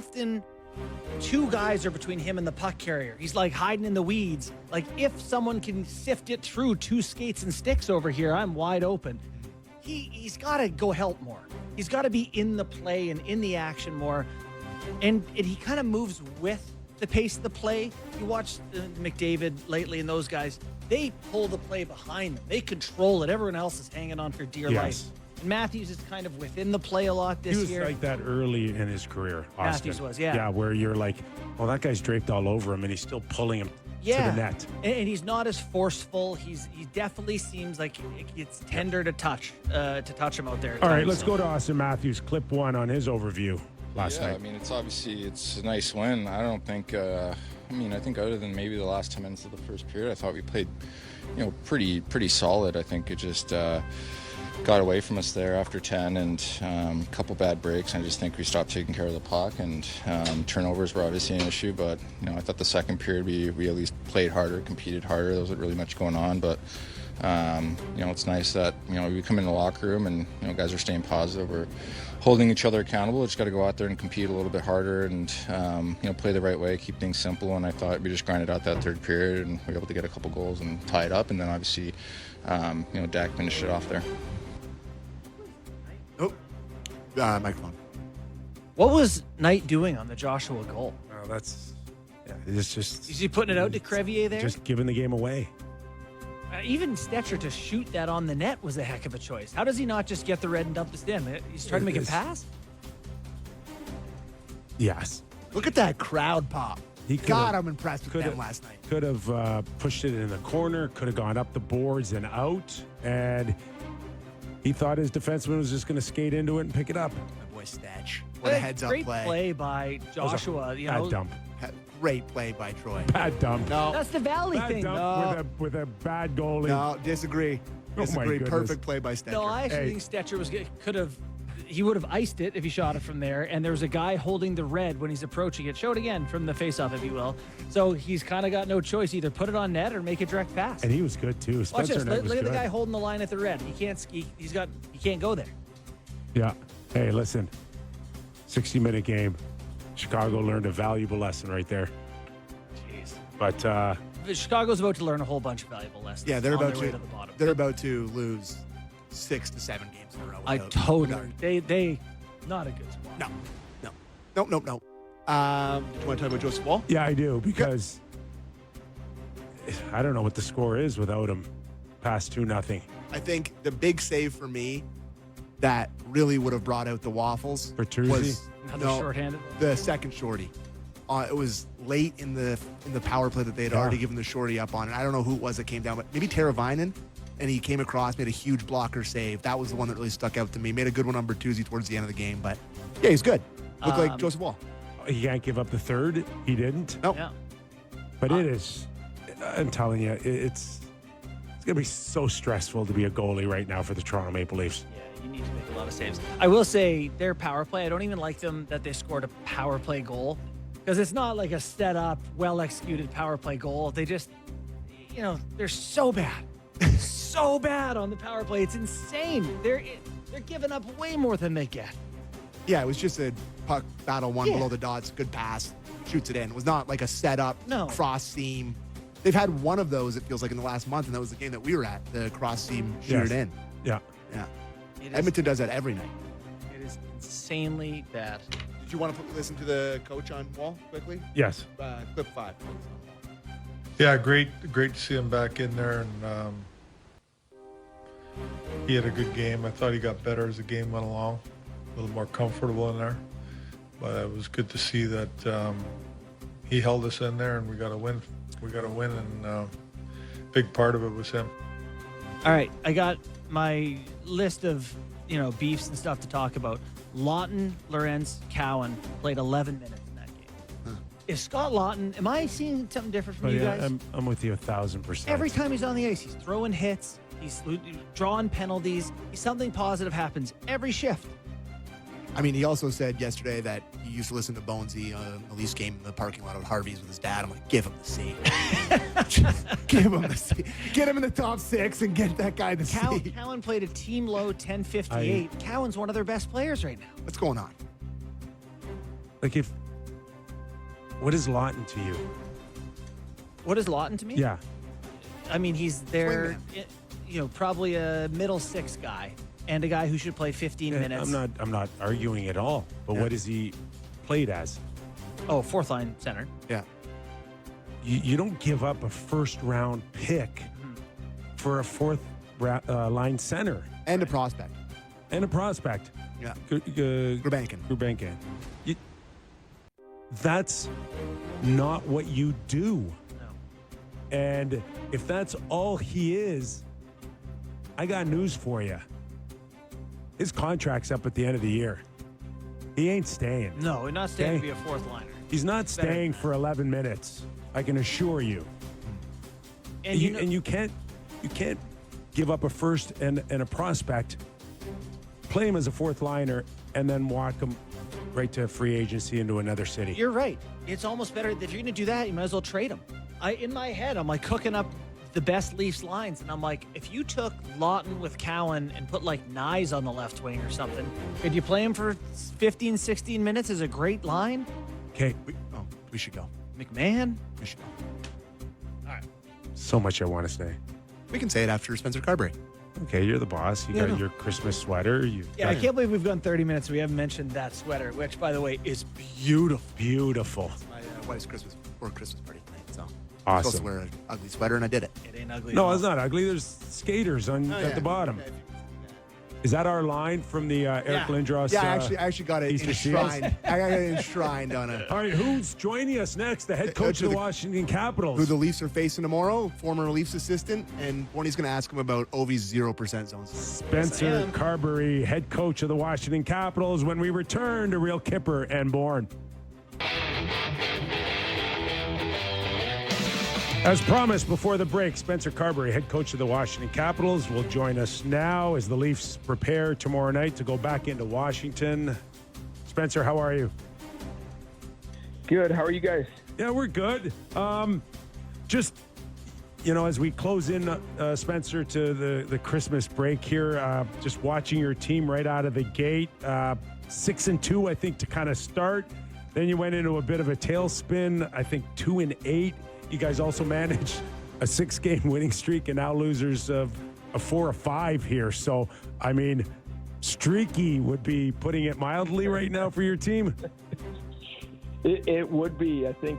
often two guys are between him and the puck carrier. He's like hiding in the weeds. Like, if someone can sift it through two skates and sticks over here, I'm wide open. He's got to go help more. He's got to be in the play and in the action more. And he kind of moves with the pace of the play. You watch McDavid lately and those guys, they pull the play behind them. They control it. Everyone else is hanging on for dear life. And Matthews is kind of within the play a lot this year. He was like that early in his career, Auston. Matthews was, yeah. Yeah, where you're like, well, that guy's draped all over him, and he's still pulling him to the net. And he's not as forceful. He definitely seems like it's tender to touch him out there. All right, let's go to Auston Matthews, clip 1 on his overview last night. I mean, it's a nice win. I don't think, I think other than maybe the last 10 minutes of the first period, I thought we played, pretty solid. I think it just got away from us there after 10 and a couple bad breaks. I just think we stopped taking care of the puck, and turnovers were obviously an issue, but I thought the second period we at least played harder, competed harder. There wasn't really much going on, but it's nice that we come in the locker room and guys are staying positive. We're holding each other accountable. Just got to go out there and compete a little bit harder and play the right way, keep things simple. And I thought we just grinded out that third period and we were able to get a couple goals and tie it up. And then obviously, Dak finished it off there. Microphone. What was Knight doing on the Joshua goal? Oh, it's just. Is he putting it out to Crevier there? Just giving the game away. Even Stetcher to shoot that on the net was a heck of a choice. How does he not just get the red and dump the stem? He's trying to make a pass? Yes. Look at that crowd pop. I'm impressed with them last night. Could have pushed it in the corner, could have gone up the boards and out, and he thought his defenseman was just going to skate into it and pick it up. My boy Stetch. What a heads-up Great play. play by Joshua. Bad dump. Great play by Troy. Bad dump. No. That's the Valley Bad thing. dump with a bad goalie. No, disagree. Oh my goodness. Perfect play by Stetcher. No, I actually think Stetcher he would have iced it if he shot it from there. And there was a guy holding the red when he's approaching it. Show it again from the faceoff, if you will. So he's kind of got no choice. Either put it on net or make a direct pass. And he was good too. Watch Spencer this. Look at the good. guy holding the line at the red. He can't go there. Yeah. Hey, listen. 60-minute game. Chicago learned a valuable lesson right there. Jeez. But Chicago's about to learn a whole bunch of valuable lessons. Yeah, they're on about their way to. the bottom. They're about to lose 6 to 7 games in a row. I totally. They not a good spot. No. Do you want to talk about Joseph Wall? yeah, I do, because I don't know what the score is without him. Past 2-0. I think the big save for me that really would have brought out the waffles Bertuzzi? was Another shorthanded. the second shorty. It was late in the power play that they had already given the shorty up on, and I don't know who it was that came down, but maybe Teravainen, and he came across, made a huge blocker save. That was the one that really stuck out to me. Made a good one on Bertuzzi towards the end of the game, but yeah, he's good. Looked like Joseph Wall. He can't give up the third. He didn't. Nope. Yeah. But it is. I'm telling you, it's going to be so stressful to be a goalie right now for the Toronto Maple Leafs. Yeah, you need to make a lot of saves. I will say their power play, I don't even like them that they scored a power play goal, because it's not like a set up, well executed power play goal. They just, they're so bad. So bad on the power play. It's insane. They're giving up way more than they get. Yeah, it was just a puck battle below the dots, good pass, shoots it in. It was not like a setup, cross seam. They've had one of those, it feels like, in the last month, and that was the game that we were at, the cross seam, shoot it in. Yeah. Edmonton does that every night. It is insanely bad. Did you want to listen to the coach on Wall quickly? Yes. Clip 5. Yeah, great to see him back in there, and he had a good game. I thought he got better as the game went along, a little more comfortable in there. But it was good to see that he held us in there, and we got a win. And big part of it was him. All right, I got my list of beefs and stuff to talk about. Lawton, Lorenz, Cowan played 11 minutes in that game. Is Scott Lawton? Am I seeing something different from you guys? I'm with you 1,000%. Every time he's on the ice, he's throwing hits, he's drawing penalties. Something positive happens every shift. I mean, he also said yesterday that he used to listen to Bonesy on the Leafs game in the parking lot of Harvey's with his dad. I'm like, give him the seat. Just give him the seat. Get him in the top 6 and get that guy the seat. Cowan played a team low 10:58. Cowan's one of their best players right now. What's going on? Like, if What is Lawton to you? What is Lawton to me? Yeah. I mean, he's there, Swingman. probably a middle six guy and a guy who should play 15 minutes. I'm not arguing at all. But what is he played as? Oh, fourth line center. Yeah. You don't give up a first round pick for a fourth line center And a prospect. and a prospect. Yeah. Gulbenkian. Gulbenkian. That's not what you do. No. And if that's all he is, I got news for you. His contract's up at the end of the year. He ain't staying. No, we're not staying to be a fourth liner. He's not staying for 11 minutes. I can assure you. And You can't give up a first and a prospect, play him as a fourth liner, and then walk him right to free agency into another city. You're right. It's almost better if you're going to do that, you might as well trade him. In my head, I'm like cooking up the best Leafs lines, and I'm like, if you took Lawton with Cowan and put like Nyes on the left wing or something, could you play him for 15, 16 minutes as a great line? Okay, We should go. McMahon? We should go. so much I want to say. We can say it after Spencer Carbury. Okay, you're the boss. You got your Christmas sweater. I can't believe we've gone 30 minutes. We haven't mentioned that sweater, which, by the way, is beautiful. Beautiful. My wife's Christmas party tonight, so Awesome. I'm supposed to wear an ugly sweater, and I did it. It ain't ugly. No, at all. it's not ugly. There's skaters at the bottom. Is that our line from the Eric Lindros? Yeah, I actually got it Easter enshrined. I got it enshrined on a. All right, who's joining us next? The head coach of the Washington Capitals. Who the Leafs are facing tomorrow, former Leafs assistant, and Borny's going to ask him about Ovi's 0% zones. Spencer Carbury, head coach of the Washington Capitals, when we return to Real Kipper and Bourne. As promised before the break, Spencer Carbury, head coach of the Washington Capitals, will join us now as the Leafs prepare tomorrow night to go back into Washington. Spencer, how are you? Good. How are you guys? Yeah, we're good. Just, as we close in, Spencer, to the Christmas break here, just watching your team right out of the gate, 6-2, I think, to kind of start. Then you went into a bit of a tailspin, I think 2-8. You guys also managed a 6-game winning streak and now losers of a 4 or 5 here. So, I mean, streaky would be putting it mildly right now for your team. It would be. I think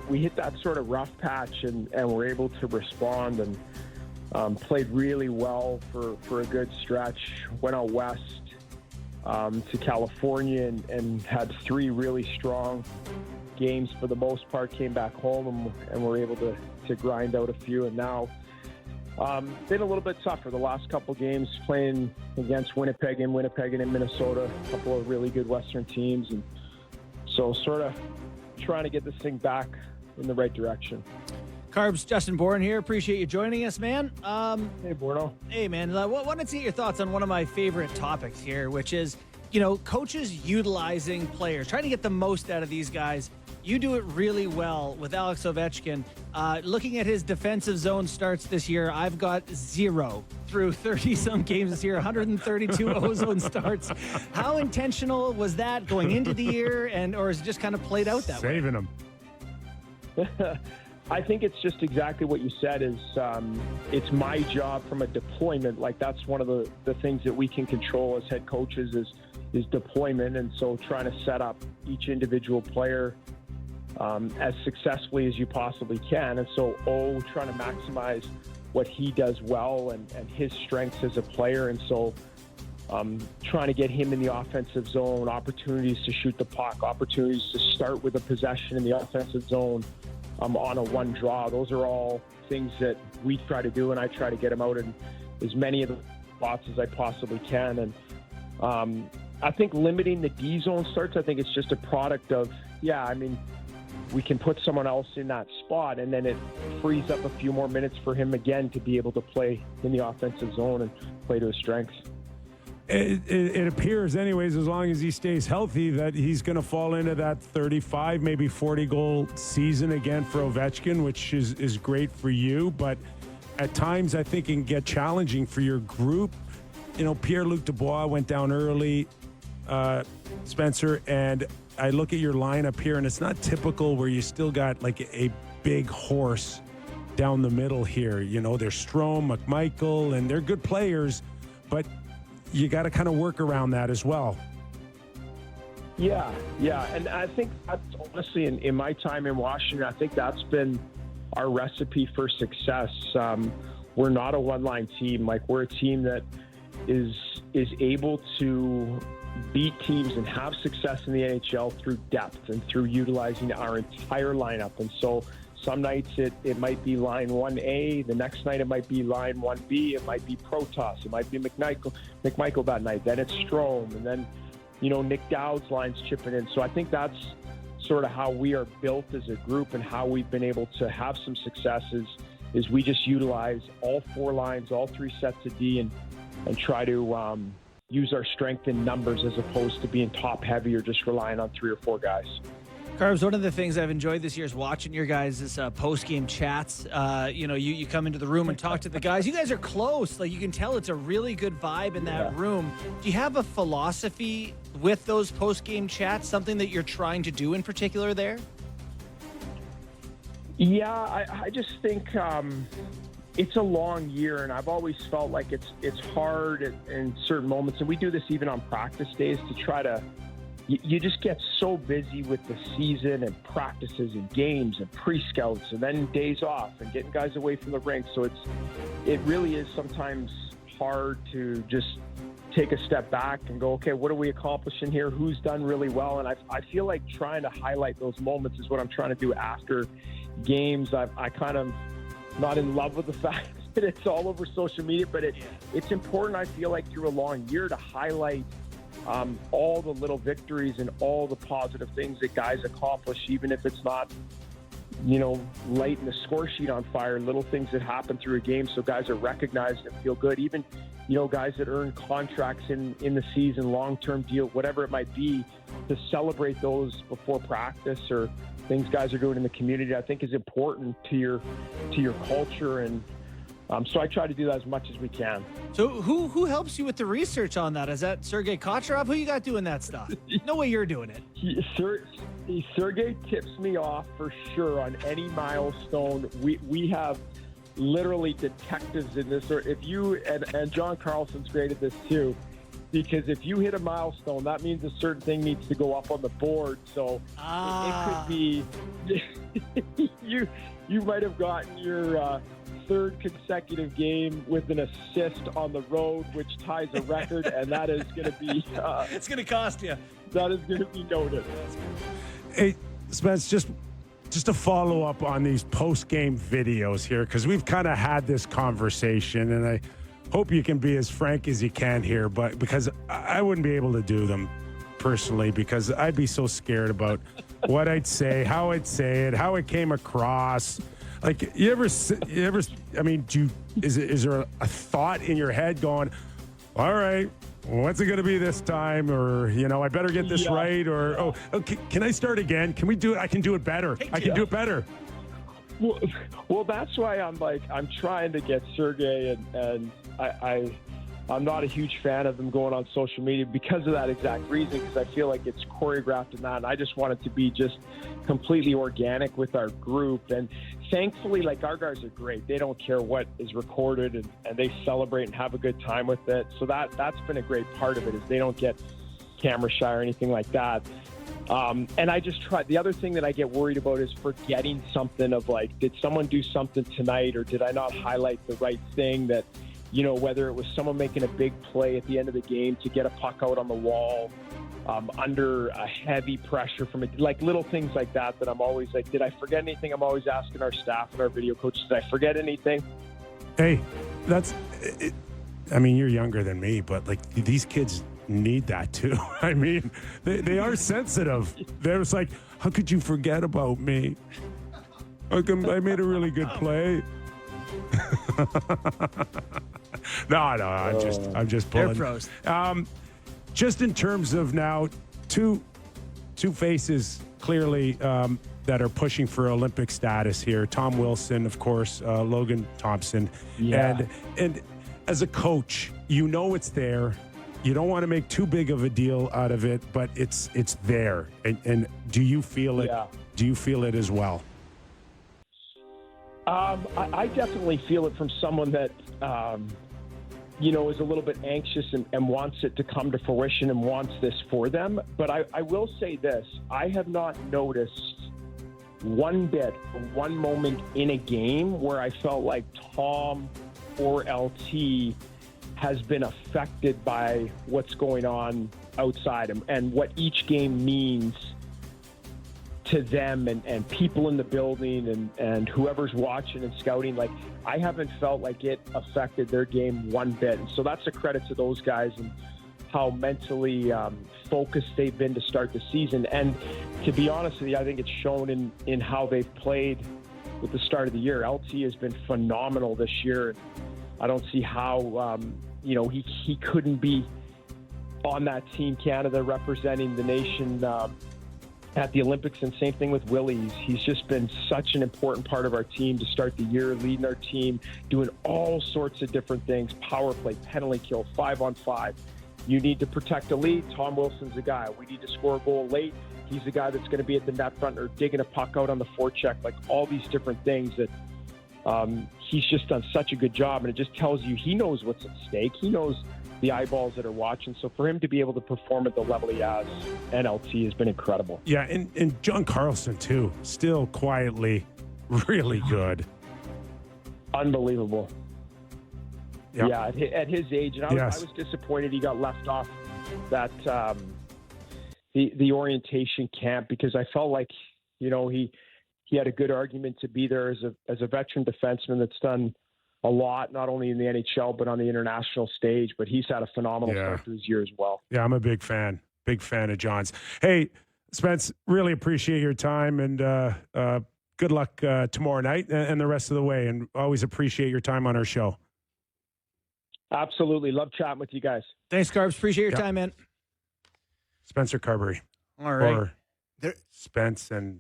we hit that sort of rough patch and were able to respond and played really well for a good stretch. Went out west to California and had 3 really strong games for the most part, came back home and were able to grind out a few. And now been a little bit tougher the last couple games, playing against Winnipeg and in Minnesota, a couple of really good Western teams. And so sort of trying to get this thing back in the right direction. Carbs, Justin Bourne here. Appreciate you joining us, man. Hey, Borno. Hey, man. I wanted to get your thoughts on one of my favorite topics here, which is, coaches utilizing players, trying to get the most out of these guys. You do it really well with Alex Ovechkin. Looking at his defensive zone starts this year, I've got 0 through 30-some games this year, 132 O-zone starts. How intentional was that going into the year, or is it just kind of played out that way? Saving them. I think it's just exactly what you said is it's my job from a deployment. Like, that's one of the things that we can control as head coaches is deployment. And so trying to set up each individual player as successfully as you possibly can. And so trying to maximize what he does well and his strengths as a player. And so trying to get him in the offensive zone, opportunities to shoot the puck, opportunities to start with a possession in the offensive zone on a one draw. Those are all things that we try to do, and I try to get him out in as many of the spots as I possibly can. And I think limiting the D zone starts, I think it's just a product of, we can put someone else in that spot, and then it frees up a few more minutes for him again to be able to play in the offensive zone and play to his strengths. It appears, anyways, as long as he stays healthy, that he's going to fall into that 35, maybe 40-goal season again for Ovechkin, which is great for you. But at times, I think it can get challenging for your group. Pierre-Luc Dubois went down early, Spencer, and I look at your lineup here, and it's not typical where you still got like a big horse down the middle here. You know, there's Strome, McMichael, and they're good players, but you got to kind of work around that as well. Yeah. And I think that's honestly, in my time in Washington, I think that's been our recipe for success. We're not a one-line team. Like, we're a team that is able to beat teams and have success in the NHL through depth and through utilizing our entire lineup. And so some nights it might be line 1A, the next night it might be line 1B, it might be Protas, it might be McMichael that night, then it's Strome, and then, you know, Nick Dowd's lines chipping in. So I think that's sort of how we are built as a group, and how we've been able to have some successes is we just utilize all 4 lines, all 3 sets of D, and try to use our strength in numbers as opposed to being top heavy or just relying on 3 or 4 guys. Carbs, one of the things I've enjoyed this year is watching your guys' post-game chats. You know, you come into the room and talk to the guys. You guys are close. Like, you can tell it's a really good vibe in that room. Do you have a philosophy with those post-game chats, something that you're trying to do in particular there? Yeah, I just think it's a long year, and I've always felt like it's hard in certain moments, and we do this even on practice days, to try to you just get so busy with the season and practices and games and pre-scouts and then days off and getting guys away from the rink. So it really is sometimes hard to just take a step back and go, okay, what are we accomplishing here? Who's done really well? And I feel like trying to highlight those moments is what I'm trying to do after games. I kind of not in love with the fact that it's all over social media, but it's important, I feel like, through a long year to highlight all the little victories and all the positive things that guys accomplish, even if it's not, you know, lighting the score sheet on fire, little things that happen through a game so guys are recognized and feel good. Even, you know, guys that earn contracts in the season, long-term deal, whatever it might be, to celebrate those before practice or things guys are doing in the community, I think is important to your culture. And so I try to do that as much as we can. So who helps you with the research on that? Is that Sergei Kocharov? Who you got doing that stuff? No way you're doing it. Sergei tips me off for sure on any milestone. We have literally detectives in this. Or if you and John Carlson's great at this too, because if you hit a milestone, that means a certain thing needs to go up on the board. So it could be you might have gotten your third consecutive game with an assist on the road, which ties a record, and that is going to be it's going to cost you. That is going to be noted. Hey, Spence, just to follow up on these post-game videos here, because we've kind of had this conversation, and I hope you can be as frank as you can here, but because I wouldn't be able to do them personally, because I'd be so scared about what I'd say, how I'd say it, how it came across. Like, you ever, I mean, is there a thought in your head going, all right, what's it going to be this time? Or, you know, I better get this right. Or, okay, can I start again? Can we do it? I can do it better. I can do it better. Well, that's why I'm trying to get Sergei, and I'm not a huge fan of them going on social media because of that exact reason, because I feel like it's choreographed in that, and I just want it to be just completely organic with our group. And thankfully, like, our guys are great. They don't care what is recorded, and they celebrate and have a good time with it. So that's been a great part of it, is they don't get camera shy or anything like that. And I just try. The other thing that I get worried about is forgetting something of, like, did someone do something tonight, or did I not highlight the right thing that, you know, whether it was someone making a big play at the end of the game to get a puck out on the wall, under a heavy pressure from it, like little things like that I'm always like, did I forget anything? I'm always asking our staff and our video coaches, did I forget anything? Hey, that's it. I mean, you're younger than me, but like, these kids need that too. I mean, they are sensitive. They're just like, how could you forget about me? I made a really good play. No, I'm just pulling. They're pros. Just in terms of now, two faces clearly that are pushing for Olympic status here. Tom Wilson, of course, Logan Thompson. Yeah. And as a coach, you know it's there. you don't want to make too big of a deal out of it, but it's there. And do you feel it? Yeah. Do you feel it as well? I definitely feel it from someone that, is a little bit anxious and wants it to come to fruition and wants this for them. But I will say this. I have not noticed one bit, one moment in a game where I felt like Tom or LT has been affected by what's going on outside him and what each game means to them and people in the building and whoever's watching and scouting. Like, I haven't felt like it affected their game one bit. And so that's a credit to those guys and how mentally focused they've been to start the season. And to be honest with you, I think it's shown in how they've played with the start of the year. LT has been phenomenal this year. I don't see how, he couldn't be on that Team Canada representing the nation at the Olympics, and same thing with Willie. He's just been such an important part of our team to start the year, leading our team, doing all sorts of different things, power play, penalty kill, 5-on-5. You need to protect the lead. Tom Wilson's the guy. We need to score a goal late. He's the guy that's going to be at the net front or digging a puck out on the forecheck, like all these different things that he's just done such a good job. And it just tells you he knows what's at stake. He knows the eyeballs that are watching. So for him to be able to perform at the level he has, NLT has been incredible. Yeah, and John Carlson, too, still quietly really good. Unbelievable. Yep. Yeah, at his age. And I was disappointed he got left off that the orientation camp, because I felt like, he had a good argument to be there as a veteran defenseman that's done a lot, not only in the NHL, but on the international stage. But he's had a phenomenal start to his year as well. Yeah, I'm a big fan of John's. Hey, Spence, really appreciate your time, and good luck tomorrow night and the rest of the way. And always appreciate your time on our show. Absolutely. Love chatting with you guys. Thanks, Carbs. Appreciate your time, man. Spencer Carbury. All right. Or Spence and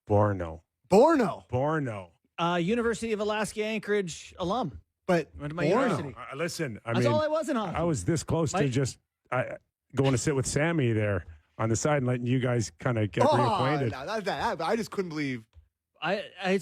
Borno. University of Alaska Anchorage alum. But went to my university. Listen, That's all I was in hockey. I was this close to just going to sit with Sammy there on the side and letting you guys kind of get reacquainted. I just couldn't believe. I'd say